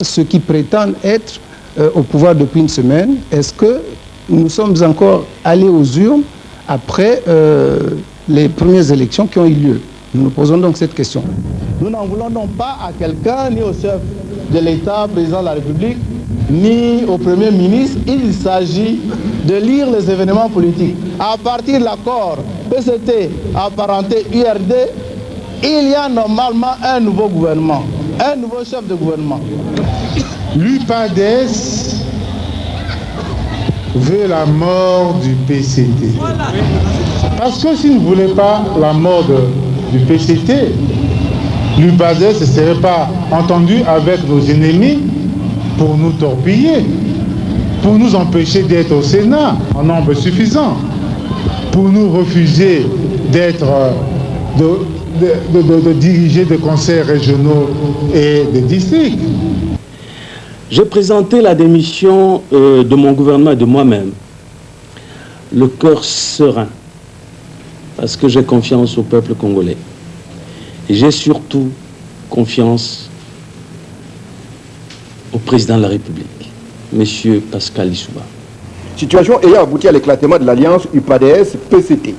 Ceux qui prétendent être au pouvoir depuis une semaine, est-ce que nous sommes encore allés aux urnes après les premières élections qui ont eu lieu? Nous nous posons donc cette question. Nous n'en voulons donc pas à quelqu'un, ni au chef de l'État, président de la République, ni au Premier ministre. Il s'agit de lire les événements politiques. À partir de l'accord PCT apparenté URD, il y a normalement un nouveau gouvernement, un nouveau chef de gouvernement. L'UPADES veut la mort du PCT. Parce que s'il ne voulait pas la mort du PCT, l'UPADES ne serait pas entendu avec nos ennemis pour nous torpiller, pour nous empêcher d'être au Sénat en nombre suffisant, pour nous refuser d'être, de diriger des conseils régionaux et des districts. J'ai présenté la démission de mon gouvernement et de moi-même, le cœur serein, parce que j'ai confiance au peuple congolais. Et j'ai surtout confiance au président de la République, M. Pascal Lissouba. Situation ayant abouti à l'éclatement de l'alliance UPADES-PCT.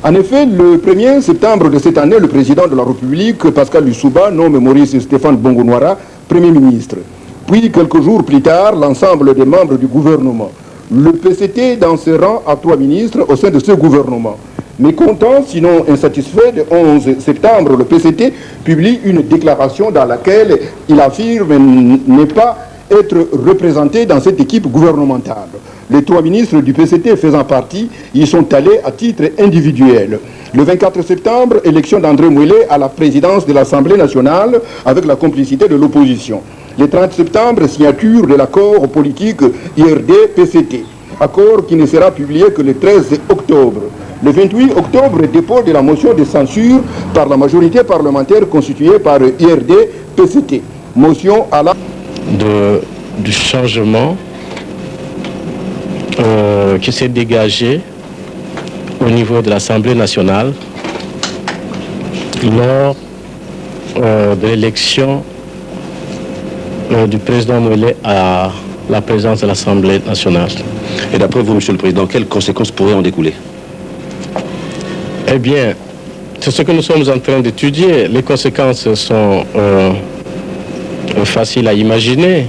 En effet, le 1er septembre de cette année, le président de la République, Pascal Lissouba, nomme Maurice Stéphane Bongo-Noira Premier ministre. Puis, quelques jours plus tard, l'ensemble des membres du gouvernement. Le PCT dans ses rangs à 3 ministres au sein de ce gouvernement. Mécontent, sinon insatisfait, le 11 septembre, le PCT publie une déclaration dans laquelle il affirme ne pas être représenté dans cette équipe gouvernementale. Les 3 ministres du PCT faisant partie y sont allés à titre individuel. Le 24 septembre, élection d'André Mouelet à la présidence de l'Assemblée nationale avec la complicité de l'opposition. Le 30 septembre, signature de l'accord politique IRD-PCT. Accord qui ne sera publié que le 13 octobre. Le 28 octobre, dépôt de la motion de censure par la majorité parlementaire constituée par IRD-PCT. Motion à la... du changement qui s'est dégagé au niveau de l'Assemblée nationale lors de l'élection du président Mouelet à la présidence de l'Assemblée nationale. Et d'après vous, Monsieur le Président, quelles conséquences pourraient en découler? Eh bien, c'est ce que nous sommes en train d'étudier. Les conséquences sont faciles à imaginer.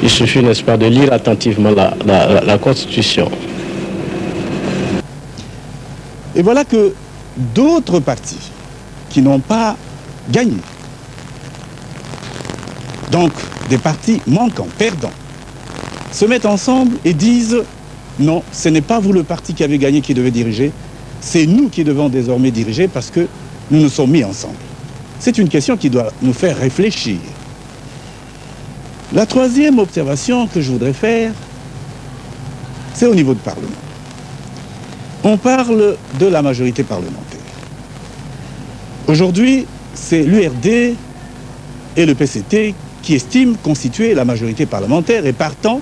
Il suffit, n'est-ce pas, de lire attentivement la Constitution. Et voilà que d'autres partis qui n'ont pas gagné, donc des partis manquants, perdants, se mettent ensemble et disent non, ce n'est pas vous le parti qui avez gagné qui devez diriger, c'est nous qui devons désormais diriger parce que nous nous sommes mis ensemble. C'est une question qui doit nous faire réfléchir. La troisième observation que je voudrais faire, c'est au niveau du Parlement. On parle de la majorité parlementaire. Aujourd'hui, c'est l'URD et le PCT qui estiment constituer la majorité parlementaire et partant,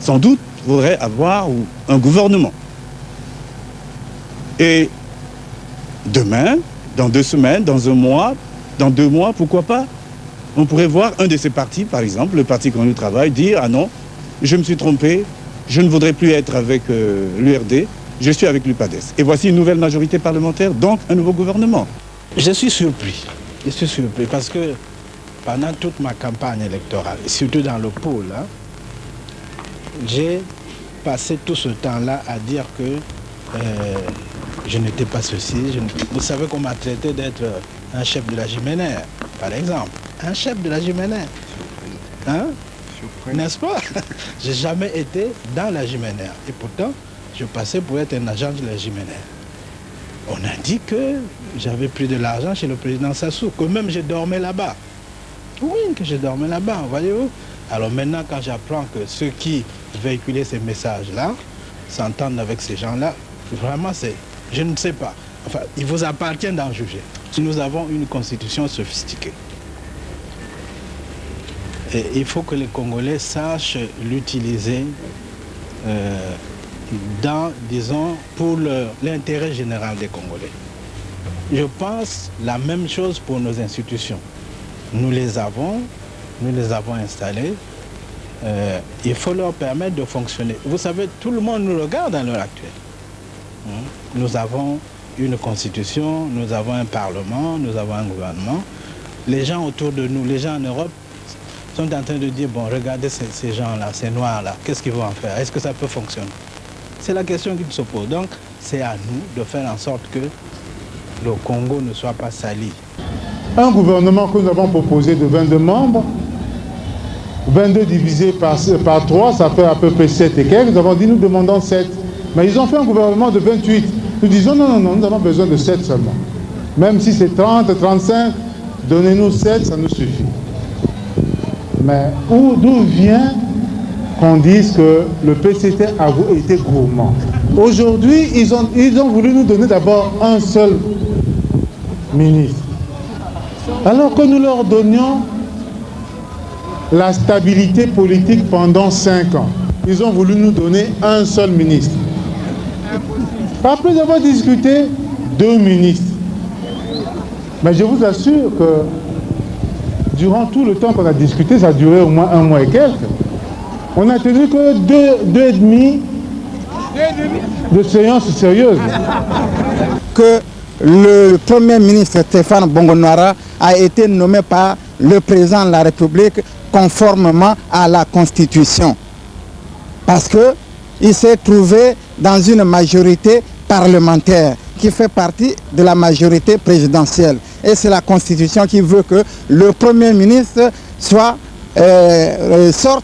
sans doute, voudraient avoir un gouvernement. Et demain, dans 2 semaines, dans 1 mois, dans 2 mois, pourquoi pas, on pourrait voir un de ces partis, par exemple, le parti Connu Travail, dire « Ah non, je me suis trompé, je ne voudrais plus être avec l'URD, je suis avec l'UPADES. » Et voici une nouvelle majorité parlementaire, donc un nouveau gouvernement. Je suis surpris parce que pendant toute ma campagne électorale, surtout dans le pôle, j'ai passé tout ce temps-là à dire que je n'étais pas ceci. Vous savez qu'on m'a traité d'être un chef de la Jiménère, par exemple. Un chef de la Jiménère. Hein? N'est-ce pas? J'ai jamais été dans la Jiménère. Et pourtant, je passais pour être un agent de la Jiménère. On a dit que j'avais pris de l'argent chez le président Sassou, que même je dormais là-bas. Oui, que je dormais là-bas, voyez-vous. Alors maintenant, quand j'apprends que ceux qui véhiculaient ces messages-là s'entendent avec ces gens-là, vraiment, je ne sais pas. Enfin, il vous appartient d'en juger. Nous avons une constitution sophistiquée. Et il faut que les Congolais sachent l'utiliser pour l'intérêt général des Congolais. Je pense la même chose pour nos institutions. Nous les avons, nous les avons installés. Il faut leur permettre de fonctionner. Vous savez, tout le monde nous regarde à l'heure actuelle. Nous avons une constitution, nous avons un parlement, nous avons un gouvernement. Les gens autour de nous, les gens en Europe, sont en train de dire, bon, regardez ces gens-là, ces noirs-là, qu'est-ce qu'ils vont en faire? Est-ce que ça peut fonctionner? C'est la question qui se pose. Donc, c'est à nous de faire en sorte que le Congo ne soit pas sali. Un gouvernement que nous avons proposé de 22 membres, 22 divisé par 3, ça fait à peu près 7 et quelques. Nous avons dit, nous demandons 7. Mais ils ont fait un gouvernement de 28. Nous disons, non, nous avons besoin de 7 seulement. Même si c'est 30, 35, donnez-nous 7, ça nous suffit. Mais d'où vient qu'on dise que le PCT a été gourmand? Aujourd'hui, ils ont voulu nous donner d'abord un seul ministre. Alors que nous leur donnions la stabilité politique pendant 5 ans. Ils ont voulu nous donner un seul ministre. Après avoir discuté, 2 ministres. Mais je vous assure que durant tout le temps qu'on a discuté, ça a duré au moins 1 mois et quelques, on n'a tenu que 2 et demi de séances sérieuses. Que le Premier ministre Stéphane Bongo-Noira a été nommé par le président de la République conformément à la Constitution. Parce qu'il s'est trouvé dans une majorité parlementaire qui fait partie de la majorité présidentielle. Et c'est la Constitution qui veut que le Premier ministre sorte,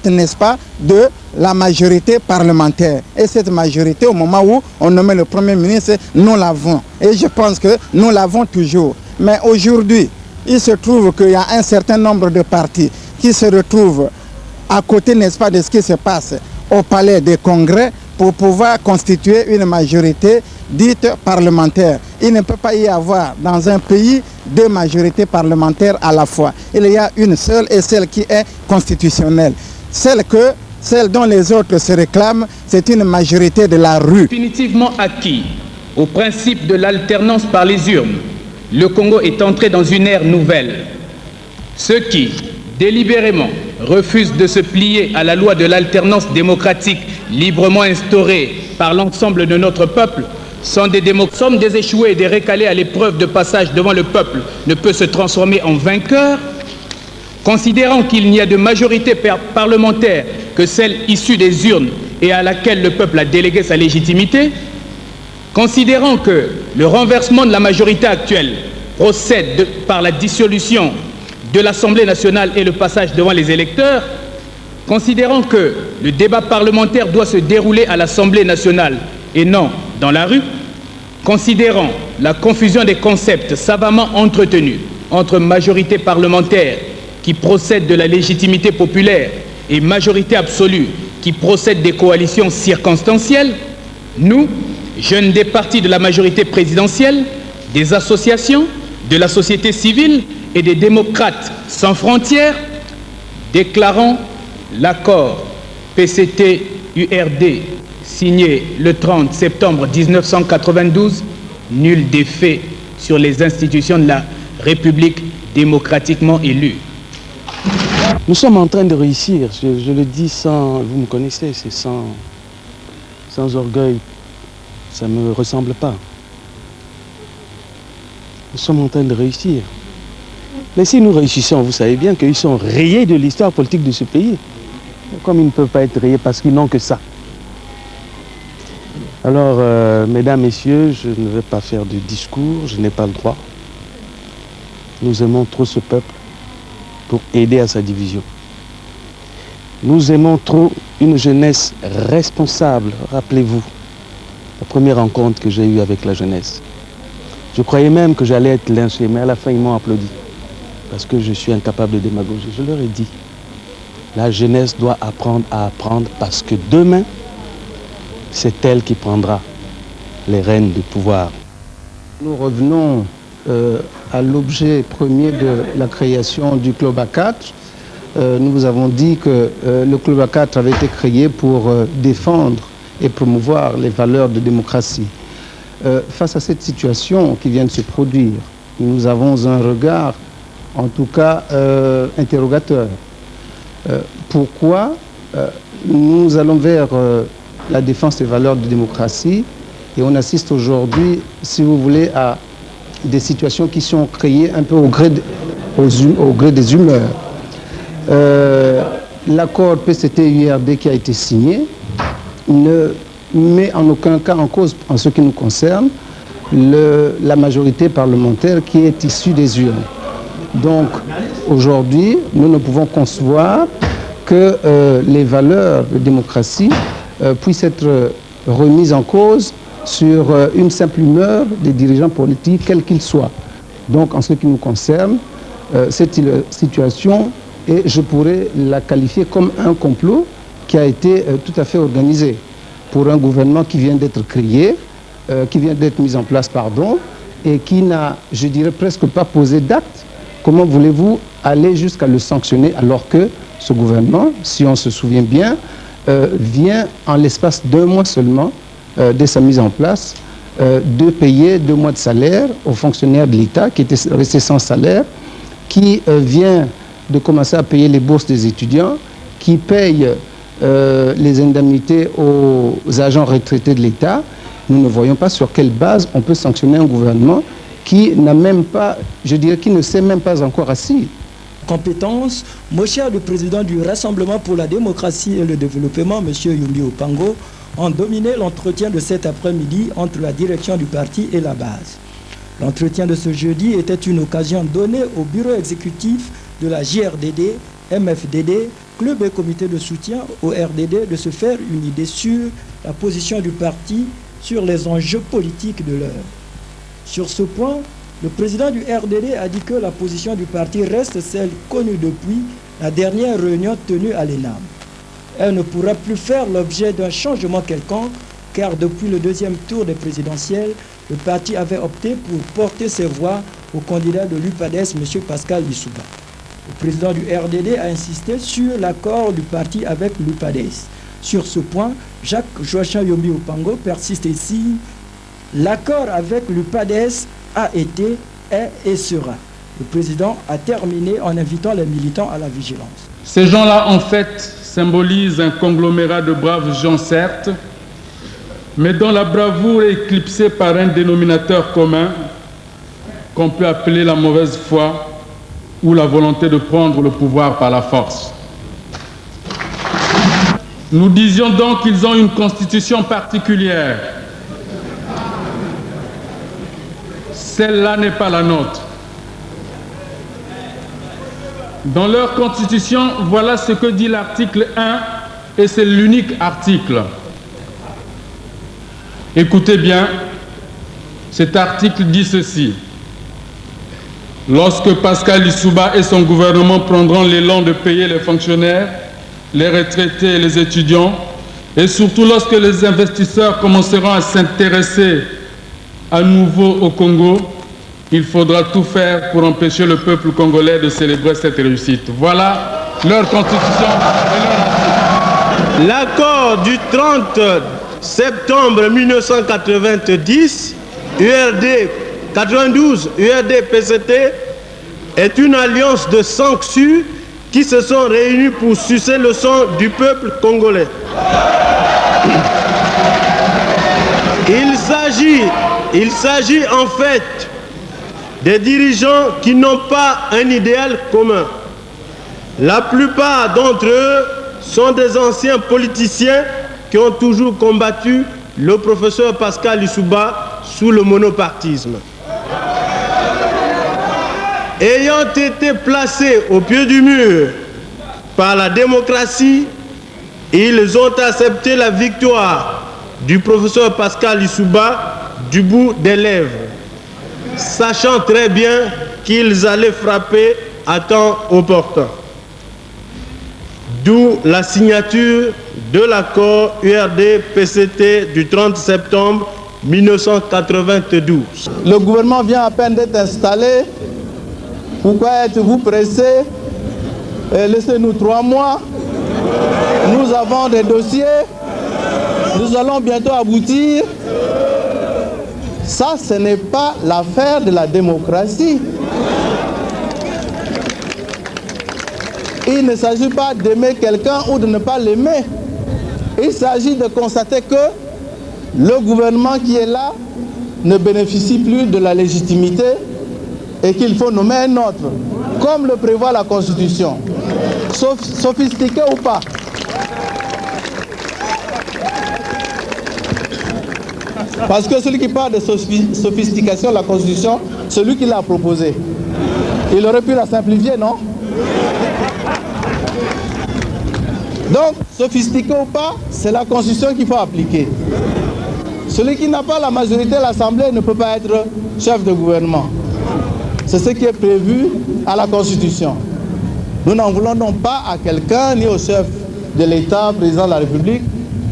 n'est-ce pas, de la majorité parlementaire. Et cette majorité, au moment où on nommait le Premier ministre, nous l'avons. Et je pense que nous l'avons toujours. Mais aujourd'hui, il se trouve qu'il y a un certain nombre de partis qui se retrouvent à côté, n'est-ce pas, de ce qui se passe au palais des congrès pour pouvoir constituer une majorité dite parlementaire. Il ne peut pas y avoir dans un pays 2 majorités parlementaires à la fois. Il y a une seule et celle qui est constitutionnelle. Celle dont les autres se réclament, c'est une majorité de la rue. Définitivement acquis au principe de l'alternance par les urnes, le Congo est entré dans une ère nouvelle. Ceux qui, délibérément, refusent de se plier à la loi de l'alternance démocratique librement instaurée par l'ensemble de notre peuple sont des échoués et des récalés à l'épreuve de passage devant le peuple ne peut se transformer en vainqueur, considérant qu'il n'y a de majorité parlementaire que celle issue des urnes et à laquelle le peuple a délégué sa légitimité, considérant que le renversement de la majorité actuelle procède par la dissolution de l'Assemblée nationale et le passage devant les électeurs, considérant que le débat parlementaire doit se dérouler à l'Assemblée nationale et non dans la rue, considérant la confusion des concepts savamment entretenus entre majorité parlementaire qui procède de la légitimité populaire et majorité absolue qui procède des coalitions circonstancielles, nous, jeunes des partis de la majorité présidentielle, des associations, de la société civile et des démocrates sans frontières, déclarons l'accord PCT-URD signé le 30 septembre 1992, nul d'effet sur les institutions de la République démocratiquement élue. Nous sommes en train de réussir, je le dis sans, vous me connaissez, c'est sans orgueil, ça ne me ressemble pas. Nous sommes en train de réussir. Mais si nous réussissons, vous savez bien qu'ils sont rayés de l'histoire politique de ce pays. Comme ils ne peuvent pas être rayés parce qu'ils n'ont que ça. Alors, mesdames, messieurs, je ne vais pas faire de discours, je n'ai pas le droit. Nous aimons trop ce peuple pour aider à sa division. Nous aimons trop une jeunesse responsable. Rappelez-vous, la première rencontre que j'ai eue avec la jeunesse. Je croyais même que j'allais être lynché, mais à la fin, ils m'ont applaudi. Parce que je suis incapable de démagogie. Je leur ai dit, la jeunesse doit apprendre à apprendre parce que demain, c'est elle qui prendra les rênes du pouvoir. Nous revenons à l'objet premier de la création du Club A4. Nous vous avons dit que le Club A4 avait été créé pour défendre et promouvoir les valeurs de démocratie. Face à cette situation qui vient de se produire, nous avons un regard, en tout cas interrogateur. pourquoi nous allons vers la défense des valeurs de démocratie et on assiste aujourd'hui, si vous voulez, à des situations qui sont créées un peu au gré des humeurs. L'accord PCT-URD qui a été signé ne met en aucun cas en cause, en ce qui nous concerne, la majorité parlementaire qui est issue des urnes. Donc, aujourd'hui, nous ne pouvons concevoir que les valeurs de démocratie puissent être remises en cause sur une simple humeur des dirigeants politiques, quels qu'ils soient. Donc, en ce qui nous concerne, cette situation, et je pourrais la qualifier comme un complot qui a été tout à fait organisé pour un gouvernement qui vient d'être créé, qui vient d'être mis en place, et qui n'a, je dirais, presque pas posé d'acte. Comment voulez-vous aller jusqu'à le sanctionner alors que ce gouvernement, si on se souvient bien, vient en l'espace d'1 mois seulement, dès sa mise en place, de payer 2 mois de salaire aux fonctionnaires de l'État qui étaient restés sans salaire, qui vient de commencer à payer les bourses des étudiants, qui paye les indemnités aux agents retraités de l'État. Nous ne voyons pas sur quelle base on peut sanctionner un gouvernement qui n'a même pas, je dirais, qui ne s'est même pas encore assis. Compétence, mon cher le président du Rassemblement pour la démocratie et le développement, M. Yumbi Opango, ont dominé l'entretien de cet après-midi entre la direction du parti et la base. L'entretien de ce jeudi était une occasion donnée au bureau exécutif de la JRDD, MFDD, club et comité de soutien au RDD de se faire une idée sur la position du parti sur les enjeux politiques de l'heure. Sur ce point, le président du RDD a dit que la position du parti reste celle connue depuis la dernière réunion tenue à l'ENAM. Elle ne pourra plus faire l'objet d'un changement quelconque, car depuis le 2e tour des présidentielles, le parti avait opté pour porter ses voix au candidat de l'UPADES, M. Pascal Lissouba. Le président du RDD a insisté sur l'accord du parti avec l'UPADES. Sur ce point, Jacques-Joachim Yombi Opango persiste ici. L'accord avec l'UPADES a été, est et sera. Le président a terminé en invitant les militants à la vigilance. Ces gens-là, en fait, symbolisent un conglomérat de braves gens, certes, mais dont la bravoure est éclipsée par un dénominateur commun qu'on peut appeler la mauvaise foi ou la volonté de prendre le pouvoir par la force. Nous disions donc qu'ils ont une constitution particulière. Celle-là n'est pas la nôtre. Dans leur constitution, voilà ce que dit l'article 1, et c'est l'unique article. Écoutez bien, cet article dit ceci. Lorsque Pascal Lissouba et son gouvernement prendront l'élan de payer les fonctionnaires, les retraités et les étudiants, et surtout lorsque les investisseurs commenceront à s'intéresser à nouveau au Congo, il faudra tout faire pour empêcher le peuple congolais de célébrer cette réussite. Voilà leur constitution et leur article. L'accord du 30 septembre 1990, URD 92, URD PCT, est une alliance de sanctions qui se sont réunis pour sucer le sang du peuple congolais. Il s'agit en fait des dirigeants qui n'ont pas un idéal commun. La plupart d'entre eux sont des anciens politiciens qui ont toujours combattu le professeur Pascal Lissouba sous le monopartisme. Ayant été placés au pied du mur par la démocratie, ils ont accepté la victoire du professeur Pascal Lissouba du bout des lèvres, sachant très bien qu'ils allaient frapper à temps opportun. D'où la signature de l'accord URD-PCT du 30 septembre 1992. Le gouvernement vient à peine d'être installé. Pourquoi êtes-vous pressé? Laissez-nous 3 mois. Nous avons des dossiers. Nous allons bientôt aboutir. Ça, ce n'est pas l'affaire de la démocratie. il ne s'agit pas d'aimer quelqu'un ou de ne pas l'aimer. Il s'agit de constater que le gouvernement qui est là ne bénéficie plus de la légitimité et qu'il faut nommer un autre, comme le prévoit la Constitution. Sophistiqué ou pas. Parce que celui qui parle de sophistication de la Constitution, c'est lui qui l'a proposé. Il aurait pu la simplifier, non? Donc, sophistiqué ou pas, c'est la Constitution qu'il faut appliquer. Celui qui n'a pas la majorité de l'Assemblée ne peut pas être chef de gouvernement. C'est ce qui est prévu à la Constitution. Nous n'en voulons donc pas à quelqu'un, ni au chef de l'État, président de la République,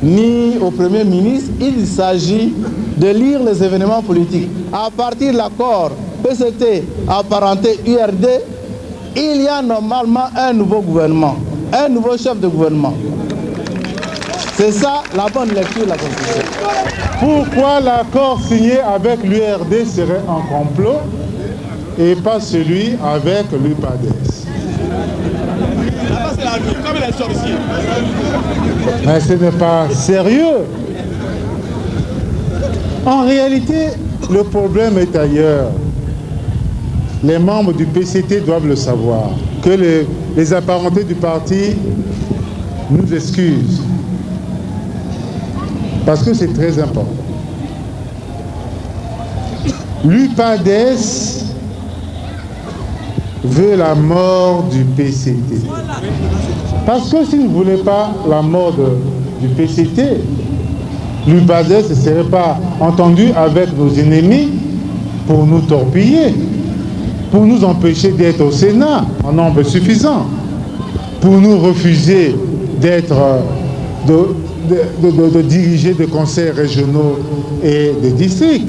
ni au Premier ministre. Il s'agit de lire les événements politiques. À partir de l'accord PCT apparenté URD, il y a normalement un nouveau gouvernement, un nouveau chef de gouvernement. C'est ça la bonne lecture de la Constitution. Pourquoi l'accord signé avec l'URD serait un complot et pas celui avec l'UPADES? Mais ce n'est pas sérieux. En réalité, le problème est ailleurs. Les membres du PCT doivent le savoir, que les apparentés du parti nous excusent. Parce que c'est très important. L'UPADES veut la mort du PCT. Parce que s'il ne voulait pas la mort du PCT, l'UPADES ne serait pas entendu avec nos ennemis pour nous torpiller, pour nous empêcher d'être au Sénat en nombre suffisant, pour nous refuser d'être, de diriger des conseils régionaux et des districts.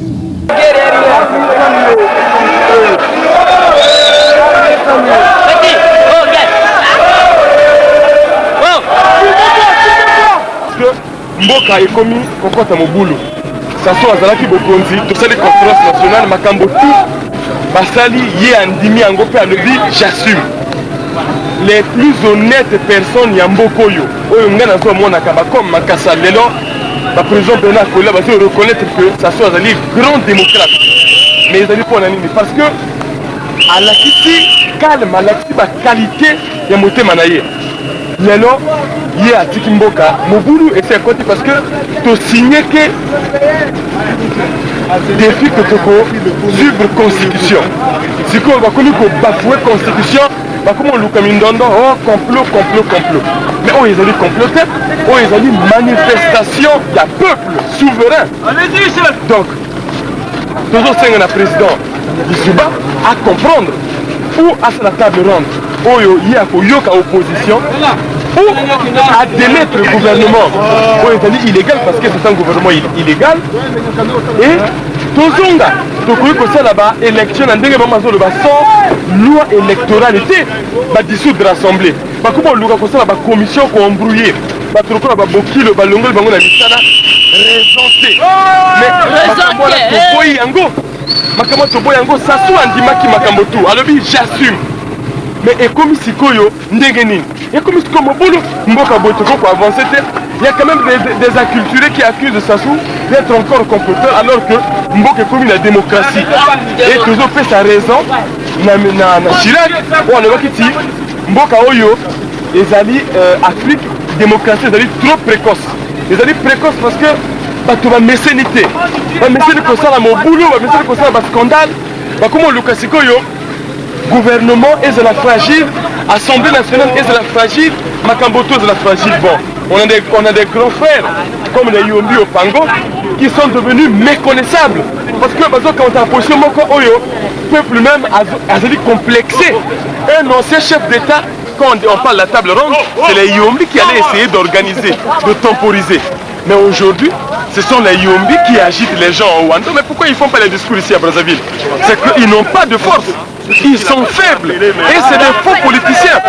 Mboka ekomi kokota mobulu saso azalaki bokonzi tosali conférence nationale makambo tout basali ye andimi yango pe alobi j'assume les plus honnêtes personnes ya mboka oyo nga nazomonaka bakomi makasa lelo baprésident Bernard Kola bazo reconnaître que saso azali grand démocrate mais ezali mpona nini parce que alakisi calme alakisi baqualité ya motema na ye lelo ye atiki mboka mobulu ese ekoti parce que tosigné ke défi que toko suivre constitution sikoyo bakomi kobafoue constitution bakomi oluka mindondo oh complot mais oyo ezali complot te oyo ezali manifestation ya peuple souverain donc tozosenga na président Lisuba à comprendre ou à la table ronde oyo ye akoyoka opposition ou à démettre le gouvernement est illégal parce que c'est un gouvernement illégal et tozonga tokoki kosala ba élection na ndenge bamazolo ba sans loi électorale te ba dissoudre l'assemblée bakoki oluka kosala ba commission ko embrouiller bato lokola babokilo balongoli bango na misala raison te mais makambo wana toboyi yango makambo toboyi yango sasu andimaki makambo tu alobi j'assume mais ekomi sikoyo ndenge nini ekomi sikoyo mobulu mboka boye toko avancer te il y a quand même des acculturés qui accusent Sassou d'être encore comploteur alors que mboka ekomi la démocratie et toujours fait sa raison na Chirac on a wakiti mboka oyo ezali Afrique démocratie ezali trop précoce ezali précoce parce que bato bamesenité bameseni kosala mobulu bameseni kosala bascandale bakomo luka sikoyo gouvernement est la fragile, Assemblée nationale est la fragile, Makamboto est la fragile. Bon, on a des grands frères comme les Yombi au Pango qui sont devenus méconnaissables. Parce que quand on a position le peuple même a été complexé. Un ancien chef d'État, quand on parle de la table ronde, c'est les Yombi qui allaient essayer d'organiser, de temporiser. Mais aujourd'hui, ce sont les Yombi qui agitent les gens au Rwanda. Mais pourquoi ils ne font pas les discours ici à Brazzaville? C'est qu'ils n'ont pas de force. Ils sont faibles. Et c'est des faux politiciens.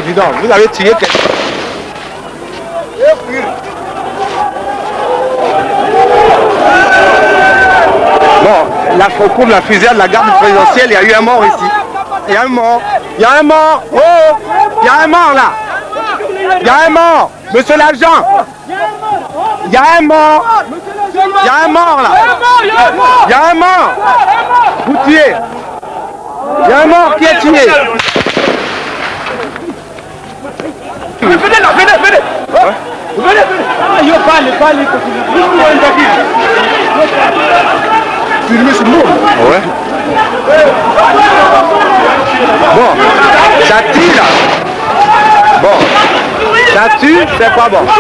Dis donc, vous avez tiré quelqu'un. la Faucon, la fusillade, la garde présidentielle, il y a eu un mort ici. Il y a un mort. Il y a un mort. Oh, il y a un mort là. Il y a un mort. Monsieur l'agent. Il y a un mort. Il y a un mort là. Il y a un mort. Vous tuez. Il y a un mort qui est tué. Venez là, venez. Ouais. Venez. Ah, yo, parlez. Filmez ce monde. Ouais. Bon, ça tue là. Bon, ça tue, c'est pas bon.